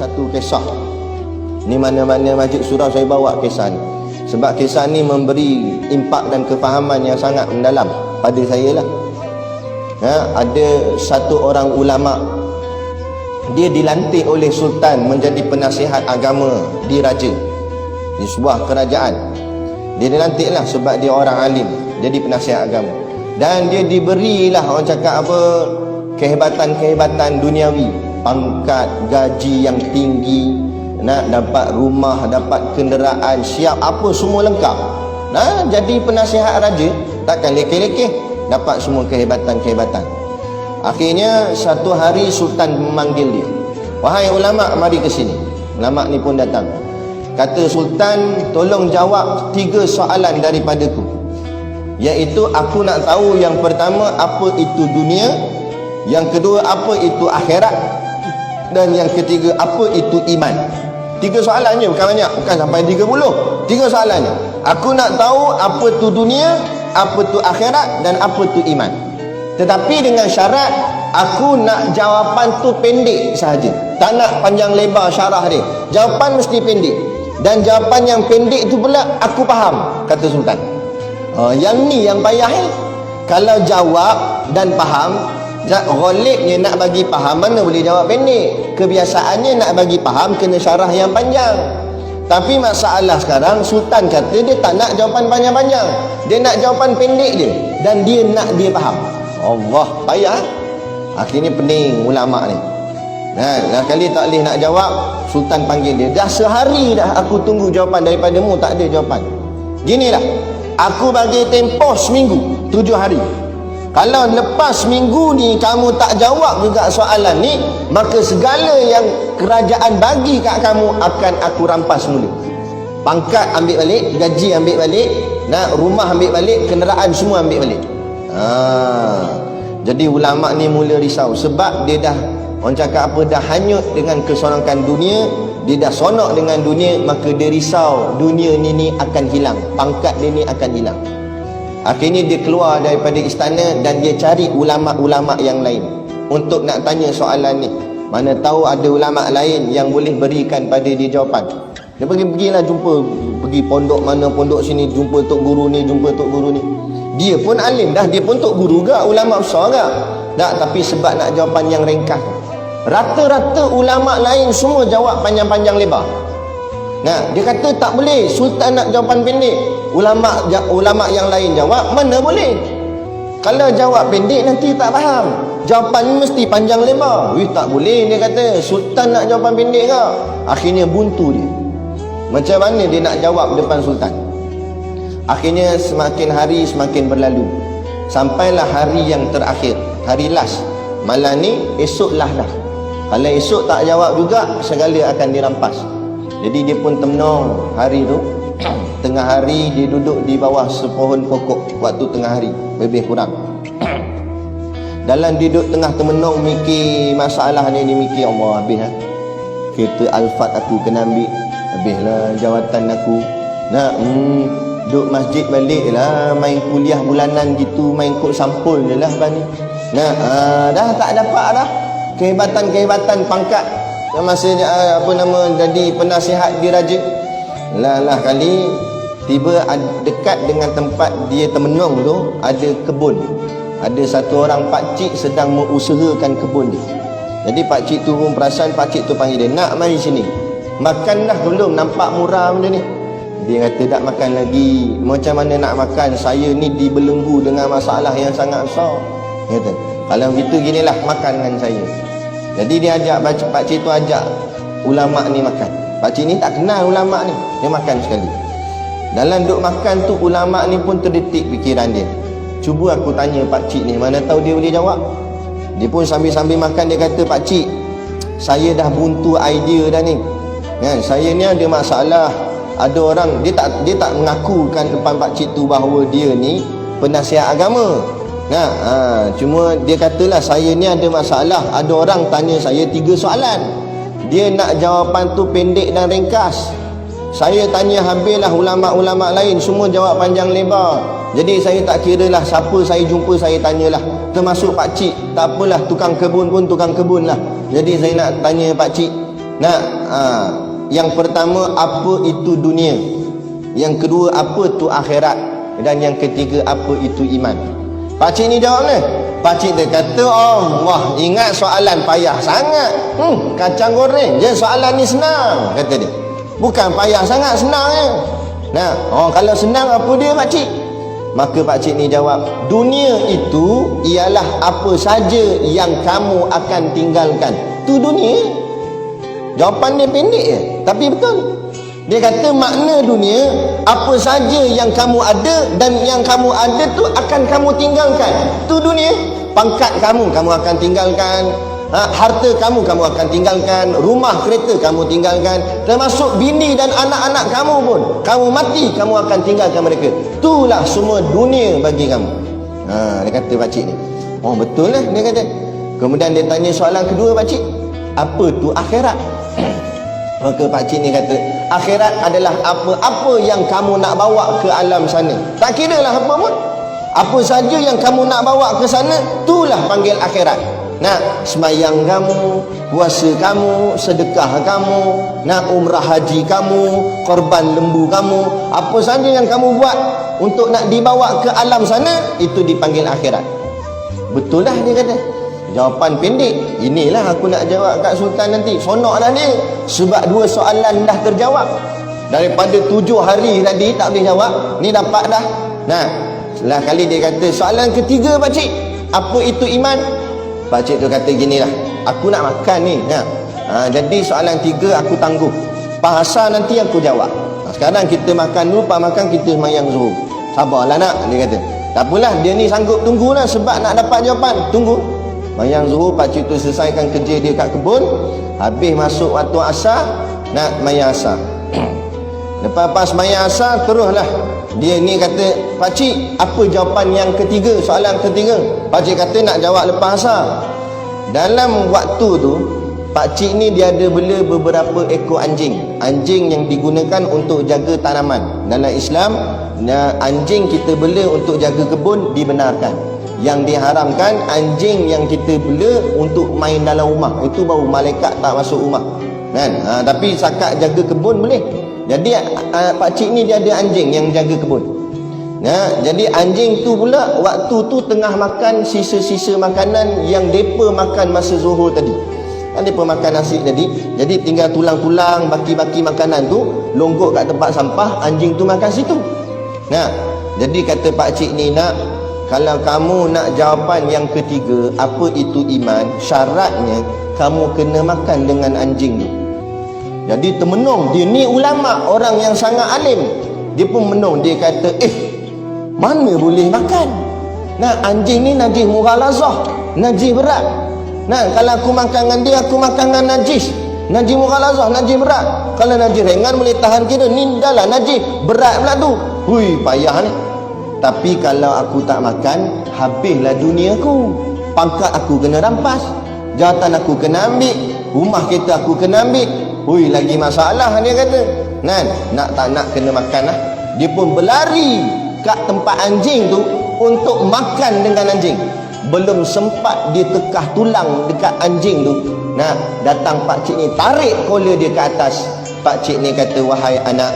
satu kisah. Ni mana-mana masjid surau saya bawa kisah ni. Sebab kisah ni memberi impak dan kefahaman yang sangat mendalam pada saya lah. Ada satu orang ulama, dia dilantik oleh sultan menjadi penasihat agama di raja, di sebuah kerajaan. Dia dilantiklah sebab dia orang alim, jadi penasihat agama. Dan dia diberilah, orang cakap apa, kehebatan-kehebatan duniawi, pangkat, gaji yang tinggi, nak dapat rumah, dapat kenderaan, siap apa semua lengkap. Jadi penasihat raja takkan lekeh-lekeh, dapat semua kehebatan-kehebatan. Akhirnya satu hari sultan memanggil dia, "Wahai ulama, mari ke sini." Ulama ni pun datang. Kata sultan, "Tolong jawab 3 soalan daripadaku. Iaitu aku nak tahu yang pertama apa itu dunia, yang kedua apa itu akhirat, dan yang ketiga apa itu iman." 3 soalan je, bukan banyak, bukan sampai 30. 3 soalan je. Aku nak tahu apa tu dunia, apa tu akhirat, dan apa tu iman. Tetapi dengan syarat aku nak jawapan tu pendek sahaja. Tak nak panjang lebar syarah dia. Jawapan mesti pendek. Dan jawapan yang pendek tu pula aku faham, kata sultan. Yang ni yang payah Kalau jawab dan faham, ghalibnya nak bagi faham mana boleh jawab pendek. Kebiasaannya nak bagi faham kena syarah yang panjang. Tapi masalah sekarang sultan kata dia tak nak jawapan panjang-panjang. Dia nak jawapan pendek je, dan dia nak dia faham. Allah, payah. Akhirnya pening ulama ni. Dah kali tak boleh nak jawab, sultan panggil dia. Dah sehari dah aku tunggu jawapan daripadamu, tak ada jawapan. Ginilah, aku bagi tempoh seminggu, 7 hari. Kalau lepas minggu ni kamu tak jawab juga soalan ni, maka segala yang kerajaan bagi kat kamu akan aku rampas mula. Pangkat ambil balik, gaji ambil balik, rumah ambil balik, kenderaan semua ambil balik. Jadi ulama ni mula risau sebab dia dah, orang cakap apa, dah hanyut dengan kesonokan dunia. Dia dah sonok dengan dunia, maka dia risau dunia ni akan hilang, pangkat dia ni akan hilang. Akhirnya dia keluar daripada istana dan dia cari ulama-ulama yang lain untuk nak tanya soalan ni. Mana tahu ada ulama lain yang boleh berikan pada dia jawapan. Dia pergilah jumpa, pergi pondok mana, pondok sini, jumpa tok guru ni, jumpa tok guru ni. Dia pun alim dah, dia pun tok guru ke, ulama besar ke. Tak, tapi sebab nak jawapan yang ringkas. Rata-rata ulama lain semua jawab panjang-panjang lebar. Dia kata tak boleh, sultan nak jawapan pendek. Ulama yang lain jawab, mana boleh. Kalau jawab pendek nanti tak faham. Jawapan mesti panjang lebar. Tak boleh, dia kata. Sultan nak jawapan pendek ke? Akhirnya buntu dia. Macam mana dia nak jawab depan sultan? Akhirnya semakin hari semakin berlalu. Sampailah hari yang terakhir, hari last. Malam ni, esok lah dah. Kalau esok tak jawab juga, segala akan dirampas. Jadi dia pun tenang hari tu. Tengah hari dia duduk di bawah sepohon pokok waktu tengah hari, lebih kurang. Dalam duduk tengah temenung mikir masalah ni, dia mikir, Allah, habis kereta Alphard aku kena ambil, habislah jawatan aku. Duduk masjid balik lah, main kuliah bulanan gitu, main kod sampul je lah ni. Dah tak dapat dah kehebatan-kehebatan pangkat masa jadi penasihat di raja. Lah kali tiba dekat dengan tempat dia temenung tu ada kebun. Ada satu orang pakcik sedang mengusahakan kebun dia. Jadi pakcik tu pun perasan, pakcik tu panggil dia, "Nak mari sini. Makan dah belum? Nampak murah benda ni." Dia kata, "Tak makan lagi." "Macam mana nak makan? Saya ni dibelenggu dengan masalah yang sangat besar." Dia kata, "Kalau begitu ginilah, makan dengan saya." Jadi dia ajak, pakcik tu ajak ulama ni makan. Pakcik ni tak kenal ulama ni, dia makan sekali. Dalam duk makan tu, ulama ni pun terdetik fikiran dia. Cuba aku tanya pakcik ni, mana tahu dia boleh jawab. Dia pun sambil-sambil makan, dia kata, "Pakcik, saya dah buntu idea dah ni. Saya ni ada masalah. Ada orang, dia tak mengakukan depan pakcik tu bahawa dia ni penasihat agama. Cuma dia katalah, saya ni ada masalah. Ada orang tanya saya 3 soalan. Dia nak jawapan tu pendek dan ringkas. Saya tanya habislah ulama-ulama lain, semua jawab panjang lebar. Jadi saya tak kira lah siapa saya jumpa, saya tanyalah. Termasuk pakcik, tak apalah, tukang kebun pun tukang kebun lah. Jadi saya nak tanya pakcik, Nah, yang pertama, apa itu dunia? Yang kedua, apa itu akhirat? Dan yang ketiga, apa itu iman? Pakcik ni jawab ni. Pakcik dia kata, Allah, ingat soalan payah sangat. Kacang goreng je, soalan ni senang, kata dia. Bukan payah sangat, senang je. Nah, kalau senang apa dia pakcik? Maka pakcik ni jawab, dunia itu ialah apa saja yang kamu akan tinggalkan. Tu dunia. Jawapan dia pendek je, tapi betul. Dia kata makna dunia, apa saja yang kamu ada dan yang kamu ada tu akan kamu tinggalkan. Tu dunia. Pangkat kamu akan tinggalkan, harta kamu akan tinggalkan, rumah kereta kamu tinggalkan, termasuk bini dan anak-anak kamu pun, kamu mati kamu akan tinggalkan mereka. Itulah semua dunia bagi kamu. Dia kata pakcik ni. Betul lah dia kata. Kemudian dia tanya soalan kedua pakcik, apa tu akhirat? Maka pakcik ni kata, akhirat adalah apa-apa yang kamu nak bawa ke alam sana. Tak kira lah apa pun. Apa saja yang kamu nak bawa ke sana, itulah panggil akhirat. Nah, semayang kamu, puasa kamu, sedekah kamu, nak umrah haji kamu, korban lembu kamu, apa saja yang kamu buat untuk nak dibawa ke alam sana, itu dipanggil akhirat. Betul lah dia kata. Jawapan pendek. Inilah aku nak jawab kat Sultan nanti. Sonok dah dia. Sebab 2 soalan dah terjawab. Daripada 7 hari tadi tak boleh jawab, ni dapat dah. Nah, setelah kali dia kata, soalan ketiga pakcik, apa itu iman? Pakcik tu kata ginilah, aku nak makan ni. Jadi soalan 3 aku tangguh. Bahasa nanti aku jawab. Sekarang kita makan dulu, lepas makan kita semayang zuhur. Sabarlah nak, dia kata. Tak apalah, dia ni sanggup tunggulah sebab nak dapat jawapan. Tunggu. Mayang zuhur, pakcik tu selesaikan kerja dia kat kebun. Habis masuk waktu asar, nak mayang asar. Lepas mayang asar, teruslah dia ni kata, pakcik, apa jawapan yang ketiga, soalan ketiga? Pakcik kata nak jawab lepas asar. Dalam waktu tu, pakcik ni dia ada bela beberapa ekor anjing. Anjing yang digunakan untuk jaga tanaman. Dalam Islam, anjing kita bela untuk jaga kebun dibenarkan. Yang diharamkan anjing yang kita bela untuk main dalam rumah. Itu baru malaikat tak masuk rumah, kan? Tapi sakat jaga kebun boleh. Jadi pakcik ni dia ada anjing yang jaga kebun. Jadi anjing tu pula waktu tu tengah makan sisa-sisa makanan yang depa makan masa zuhur tadi. Kan depa makan nasi tadi, jadi tinggal tulang-tulang, baki-baki makanan tu longgok kat tempat sampah, anjing tu makan situ. Jadi kata pakcik ni, nak, kalau kamu nak jawapan yang ketiga, apa itu iman, syaratnya kamu kena makan dengan anjing tu. Jadi termenung, dia ni ulama, orang yang sangat alim. Dia pun menung, dia kata, mana boleh makan? Anjing ni najis mughalazah, najis berat. Kalau aku makan dengan dia, aku makan dengan najis mughalazah, najis berat. Kalau najis ringan boleh tahan kira, ni dah lah najis berat pula tu. Hui, payah ni. Tapi kalau aku tak makan, habislah duniaku. Pangkat aku kena rampas, jawatan aku kena ambil, rumah kita aku kena ambil. Hui, lagi masalah dia kata. Nak tak nak kena makan lah. Dia pun berlari kat tempat anjing tu untuk makan dengan anjing. Belum sempat dia tekah tulang dekat anjing tu, datang pakcik ni tarik kola dia ke atas. Pakcik ni kata, wahai anak,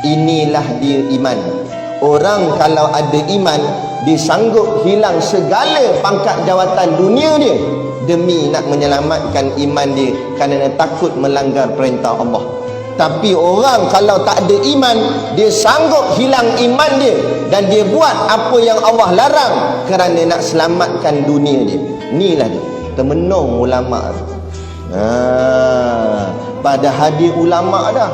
inilah dia iman. Orang kalau ada iman, dia sanggup hilang segala pangkat jawatan dunia dia demi nak menyelamatkan iman dia, kerana takut melanggar perintah Allah. Tapi orang kalau tak ada iman, dia sanggup hilang iman dia dan dia buat apa yang Allah larang kerana nak selamatkan dunia dia. Inilah dia, termenung ulama tu. Pada hadir ulama dah.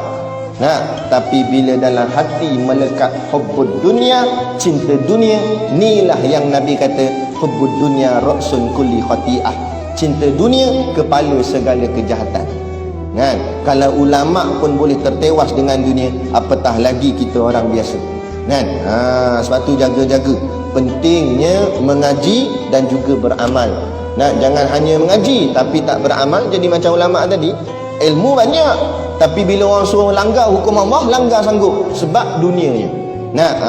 Tapi bila dalam hati melekat hubbud dunia, cinta dunia, inilah yang Nabi kata, hubbud dunia ra'sun kulli khati'ah. Cinta dunia kepala segala kejahatan. Kalau ulama pun boleh tertewas dengan dunia, apatah lagi kita orang biasa. Sebab tu jaga-jaga. Pentingnya mengaji dan juga beramal. Jangan hanya mengaji tapi tak beramal, jadi macam ulama tadi. Ilmu banyak, tapi bila orang suruh langgar hukum Allah, langgar sanggup sebab dunianya.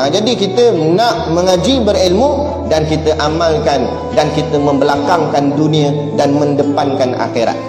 Jadi kita nak mengaji, berilmu, dan kita amalkan, dan kita membelakangkan dunia dan mendepankan akhirat.